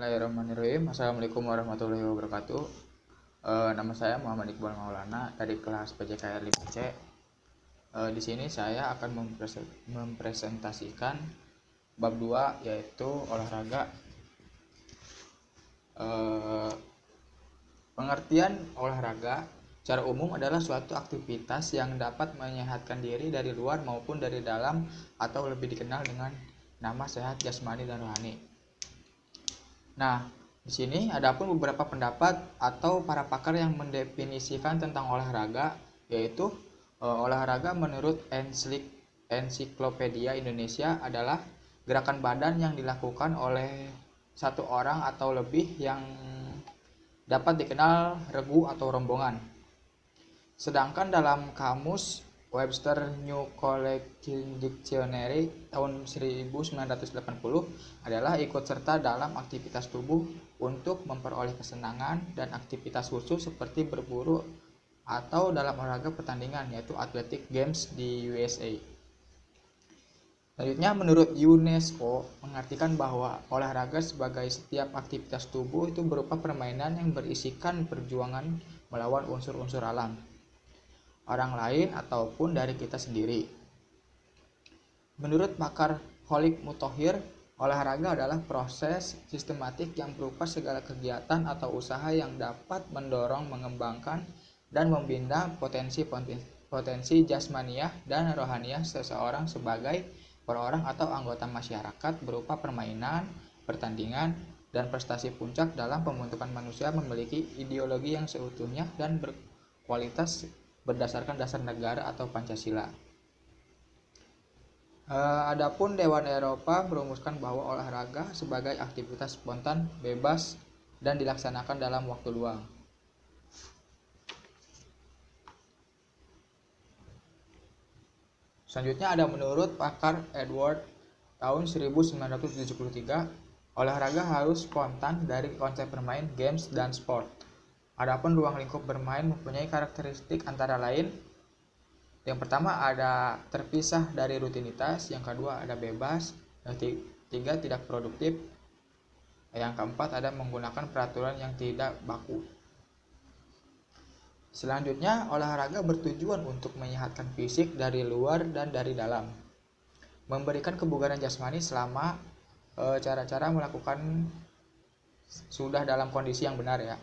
Bismillahirrahmanirrahim. Assalamualaikum warahmatullahi wabarakatuh. Nama saya Muhammad Iqbal Maulana dari kelas PJKR 5C. Di sini saya akan mempresentasikan bab 2 yaitu olahraga. Pengertian olahraga secara umum adalah suatu aktivitas yang dapat menyehatkan diri dari luar maupun dari dalam, atau lebih dikenal dengan nama sehat jasmani dan rohani. Nah, di sini ada pun beberapa pendapat atau para pakar yang mendefinisikan tentang olahraga, yaitu olahraga menurut Ensiklopedia Indonesia adalah gerakan badan yang dilakukan oleh satu orang atau lebih yang dapat dikenal regu atau rombongan. Sedangkan dalam kamus Webster New Collecting Dictionary tahun 1980 adalah ikut serta dalam aktivitas tubuh untuk memperoleh kesenangan dan aktivitas khusus seperti berburu atau dalam olahraga pertandingan, yaitu Athletic Games di USA. Selanjutnya, menurut UNESCO mengartikan bahwa olahraga sebagai setiap aktivitas tubuh itu berupa permainan yang berisikan perjuangan melawan unsur-unsur alam, orang lain ataupun dari kita sendiri. Menurut pakar Khalid Muthohir, olahraga adalah proses sistematik yang berupa segala kegiatan atau usaha yang dapat mendorong, mengembangkan, dan membina potensi jasmaniah dan rohaniah seseorang sebagai perorangan atau anggota masyarakat berupa permainan, pertandingan, dan prestasi puncak dalam pembentukan manusia memiliki ideologi yang seutuhnya dan berkualitas berdasarkan dasar negara atau Pancasila. Adapun Dewan Eropa merumuskan bahwa olahraga sebagai aktivitas spontan, bebas, dan dilaksanakan dalam waktu luang. Selanjutnya ada menurut pakar Edward tahun 1973, olahraga harus spontan dari konsep bermain, games, dan sport. Adapun ruang lingkup bermain mempunyai karakteristik antara lain. Yang pertama ada terpisah dari rutinitas, yang kedua ada bebas, yang ketiga tidak produktif, yang keempat ada menggunakan peraturan yang tidak baku. Selanjutnya, olahraga bertujuan untuk menyehatkan fisik dari luar dan dari dalam, memberikan kebugaran jasmani selama cara-cara melakukan sudah dalam kondisi yang benar ya.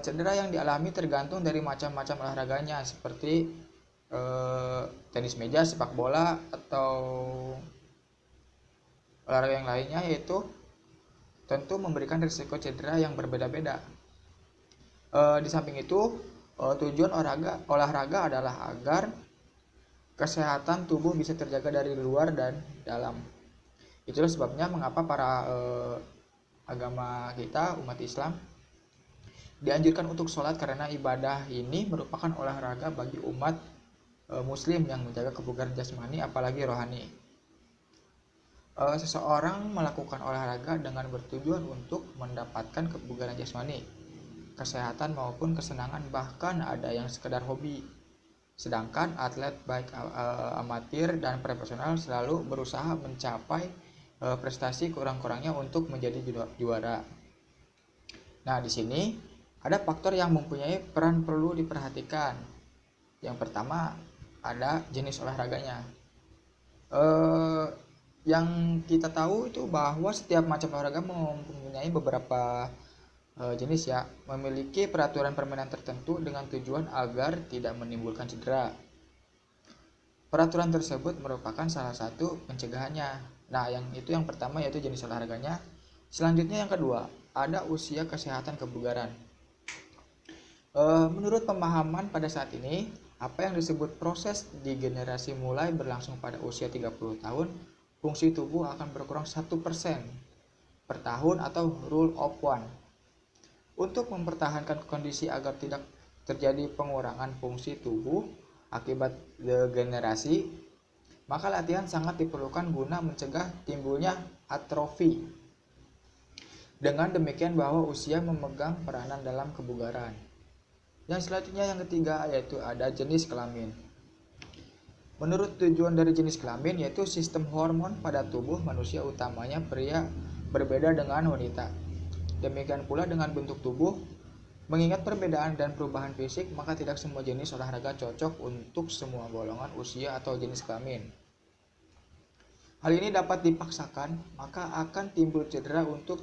Cedera yang dialami tergantung dari macam-macam olahraganya, seperti tenis meja, sepak bola, atau olahraga yang lainnya, yaitu tentu memberikan risiko cedera yang berbeda-beda. Di samping itu, tujuan olahraga adalah agar kesehatan tubuh bisa terjaga dari luar dan dalam. Itulah sebabnya mengapa para agama kita, umat Islam, dianjurkan untuk sholat, karena ibadah ini merupakan olahraga bagi umat muslim yang menjaga kebugaran jasmani apalagi rohani. Seseorang melakukan olahraga dengan bertujuan untuk mendapatkan kebugaran jasmani, kesehatan maupun kesenangan, bahkan ada yang sekedar hobi. Sedangkan atlet baik amatir dan profesional selalu berusaha mencapai prestasi kurang-kurangnya untuk menjadi juara. Nah, di sini ada faktor yang mempunyai peran perlu diperhatikan. Yang pertama ada jenis olahraganya. Yang kita tahu itu bahwa setiap macam olahraga mempunyai beberapa jenis ya, memiliki peraturan permainan tertentu dengan tujuan agar tidak menimbulkan cedera. Peraturan tersebut merupakan salah satu pencegahannya. Nah, yang pertama yaitu jenis olahraganya. Selanjutnya yang kedua ada usia, kesehatan, kebugaran. Menurut pemahaman pada saat ini, apa yang disebut proses degenerasi mulai berlangsung pada usia 30 tahun, fungsi tubuh akan berkurang 1% per tahun atau rule of one. Untuk mempertahankan kondisi agar tidak terjadi pengurangan fungsi tubuh akibat degenerasi, maka latihan sangat diperlukan guna mencegah timbulnya atrofi. Dengan demikian bahwa usia memegang peranan dalam kebugaran. Yang selanjutnya yang ketiga yaitu ada jenis kelamin. Menurut tujuan dari jenis kelamin yaitu sistem hormon pada tubuh manusia, utamanya pria berbeda dengan wanita. Demikian pula dengan bentuk tubuh. Mengingat perbedaan dan perubahan fisik, maka tidak semua jenis olahraga cocok untuk semua golongan usia atau jenis kelamin. Hal ini dapat dipaksakan, maka akan timbul cedera untuk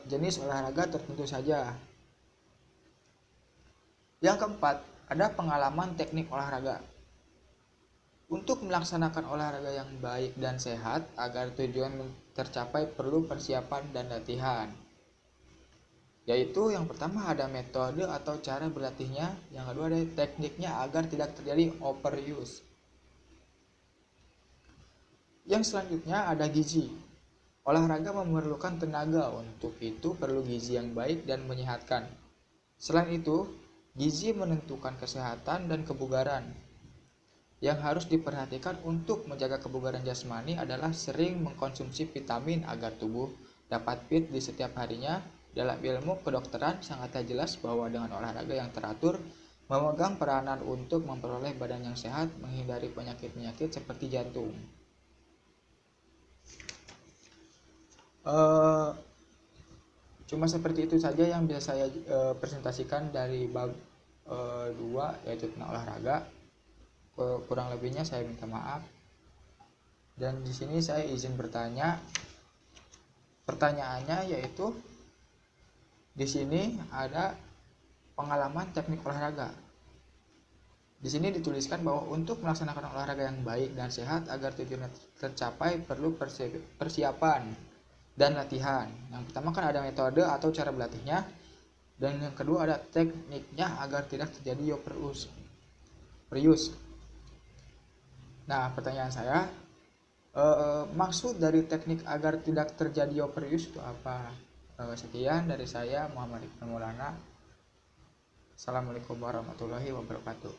jenis olahraga tertentu saja. Yang keempat, ada pengalaman teknik olahraga. Untuk melaksanakan olahraga yang baik dan sehat agar tujuan tercapai perlu persiapan dan latihan. Yaitu yang pertama ada metode atau cara berlatihnya, yang kedua ada tekniknya agar tidak terjadi overuse. Yang selanjutnya ada gizi. Olahraga memerlukan tenaga, untuk itu perlu gizi yang baik dan menyehatkan. Selain itu, gizi menentukan kesehatan dan kebugaran. Yang harus diperhatikan untuk menjaga kebugaran jasmani adalah sering mengkonsumsi vitamin agar tubuh dapat fit di setiap harinya. Dalam ilmu kedokteran sangatlah jelas bahwa dengan olahraga yang teratur memegang peranan untuk memperoleh badan yang sehat, menghindari penyakit-penyakit seperti jantung. Cuma seperti itu saja yang bisa saya presentasikan dari bab 2, yaitu tentang olahraga. Kurang lebihnya saya minta maaf. Dan di sini saya izin bertanya. Pertanyaannya yaitu di sini ada pengalaman teknik olahraga. Di sini dituliskan bahwa untuk melaksanakan olahraga yang baik dan sehat agar tujuan tercapai perlu persiapan dan latihan. Yang pertama kan ada metode atau cara berlatihnya, dan yang kedua ada tekniknya agar tidak terjadi overuse. Nah, pertanyaan saya, maksud dari teknik agar tidak terjadi overuse itu apa? Sekian dari saya, Muhammad Iqbal Maulana. Assalamualaikum warahmatullahi wabarakatuh.